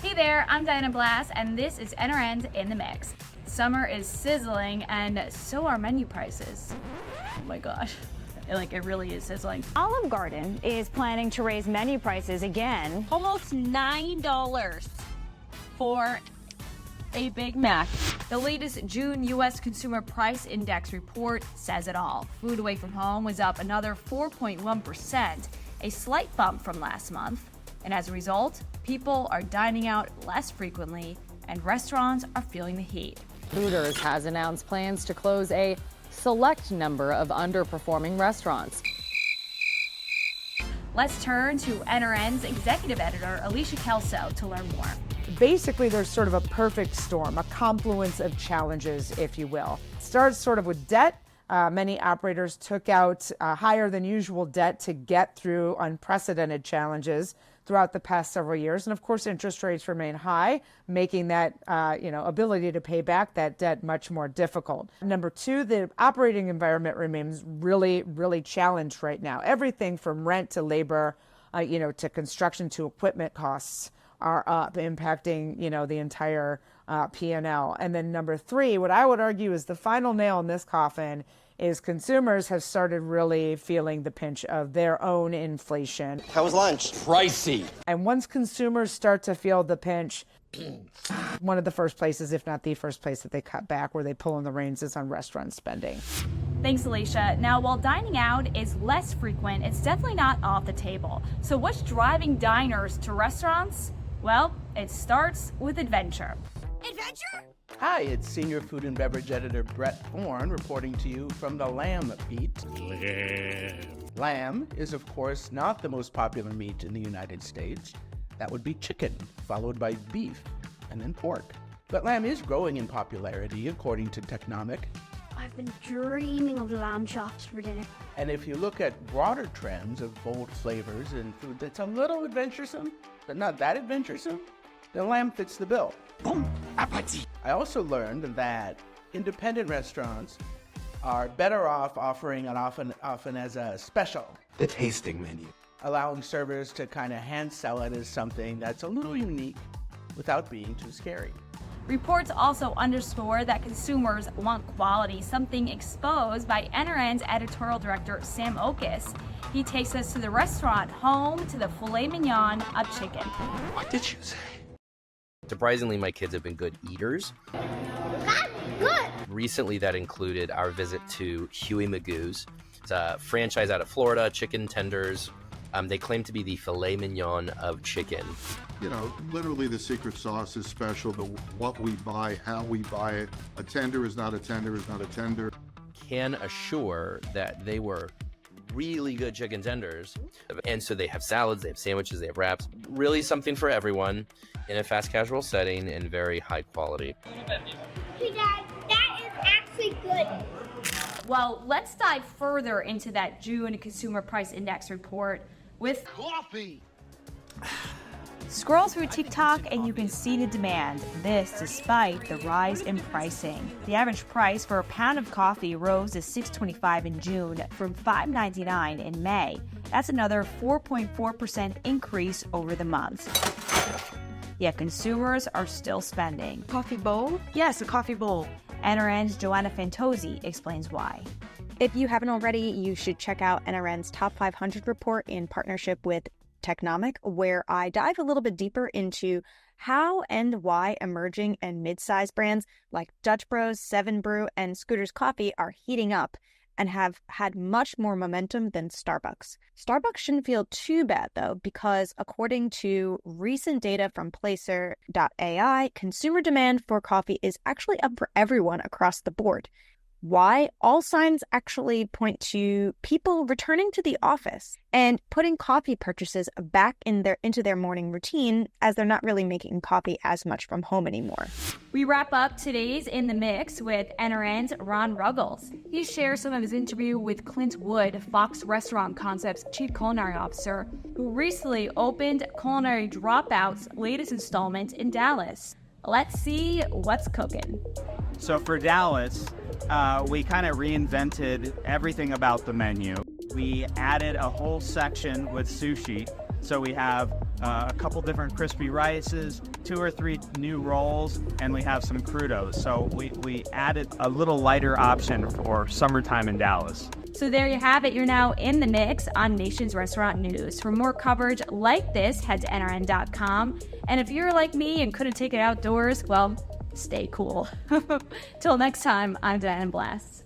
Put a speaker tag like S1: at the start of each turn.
S1: Hey there, I'm Diana Blass, and this is NRN's In the Mix. Summer is sizzling, and so are menu prices. Oh my gosh, it really is sizzling.
S2: Olive Garden is planning to raise menu prices again.
S3: Almost $9 for a Big Mac.
S1: The latest June U.S. Consumer Price Index report says it all. Food away from home was up another 4.1%, a slight bump from last month. And as a result, people are dining out less frequently, and restaurants are feeling the heat.
S4: Hooters has announced plans to close a select number of underperforming restaurants.
S1: Let's turn to NRN's executive editor, Alicia Kelso, to learn more.
S5: Basically, there's sort of a perfect storm, a confluence of challenges, if you will. It starts sort of with debt. Many operators took out higher than usual debt to get through unprecedented challenges throughout the past several years. And of course, interest rates remain high, making that ability to pay back that debt much more difficult. Number two, the operating environment remains really, really challenged right now. Everything from rent to labor, to construction to equipment costs are up, impacting, the entire P&L. And then number three, what I would argue is the final nail in this coffin is consumers have started really feeling the pinch of their own inflation.
S6: How was lunch?
S7: Pricey.
S5: And once consumers start to feel the pinch, one of the first places, if not the first place that they cut back, where they pull in the reins, is on restaurant spending.
S1: Thanks, Alicia. Now, while dining out is less frequent, it's definitely not off the table. So what's driving diners to restaurants? Well, it starts with adventure.
S3: Adventure?
S8: Hi, it's Senior Food and Beverage Editor Brett Thorne reporting to you from the lamb beat. Lamb is, of course, not the most popular meat in the United States. That would be chicken, followed by beef, and then pork. But lamb is growing in popularity, according to Technomic.
S9: I've been dreaming of lamb chops for dinner.
S8: And if you look at broader trends of bold flavors and food that's a little adventuresome, but not that adventuresome, then lamb fits the bill.
S7: Bon appetit.
S8: I also learned that independent restaurants are better off offering it often as a special.
S7: The tasting menu.
S8: Allowing servers to kind of hand sell it as something that's a little unique without being too scary.
S1: Reports also underscore that consumers want quality, something exposed by NRN's editorial director, Sam Okus. He takes us to the restaurant home to the filet mignon of chicken.
S7: What did you say?
S10: Surprisingly, my kids have been good eaters.
S9: That's good!
S10: Recently, that included our visit to Huey Magoo's. It's a franchise out of Florida, chicken tenders. They claim to be the filet mignon of chicken.
S11: Literally the secret sauce is special. What we buy, how we buy it. A tender is not a tender is not a tender.
S10: Can assure that they were really good chicken tenders. And so they have salads, they have sandwiches, they have wraps. Really something for everyone in a fast casual setting and very high quality.
S9: Hey, Dad, that is actually good.
S1: Well, let's dive further into that June Consumer Price Index report with
S7: Coffee.
S2: Scroll through TikTok and you can see the demand. This despite the rise in pricing. The average price for a pound of coffee rose to $6.25 in June from $5.99 in May. That's another 4.4% increase over the month. Yet consumers are still spending.
S3: Coffee bowl?
S2: Yes, a coffee bowl. NRN's Joanna Fantozzi explains why.
S12: If you haven't already, you should check out NRN's Top 500 report in partnership with Technomic, where I dive a little bit deeper into how and why emerging and mid-sized brands like Dutch Bros, 7 Brew, and Scooter's Coffee are heating up and have had much more momentum than Starbucks. Starbucks shouldn't feel too bad, though, because according to recent data from Placer.ai, consumer demand for coffee is actually up for everyone across the board. Why? All signs actually point to people returning to the office and putting coffee purchases back into their morning routine, as they're not really making coffee as much from home anymore.
S1: We wrap up today's In the Mix with NRN's Ron Ruggles. He shares some of his interview with Clint Wood, Fox Restaurant Concepts Chief Culinary Officer, who recently opened Culinary Dropout's latest installment in Dallas. Let's see what's cooking.
S13: So for Dallas, we kind of reinvented everything about the menu. We added a whole section with sushi. So we have a couple different crispy rices, 2 or 3 new rolls, and we have some crudos. So we added a little lighter option for summertime in Dallas.
S1: So there you have it. You're now in the mix on Nation's Restaurant News. For more coverage like this, head to NRN.com. And if you're like me and couldn't take it outdoors, well, stay cool. Till next time, I'm Diana Blast.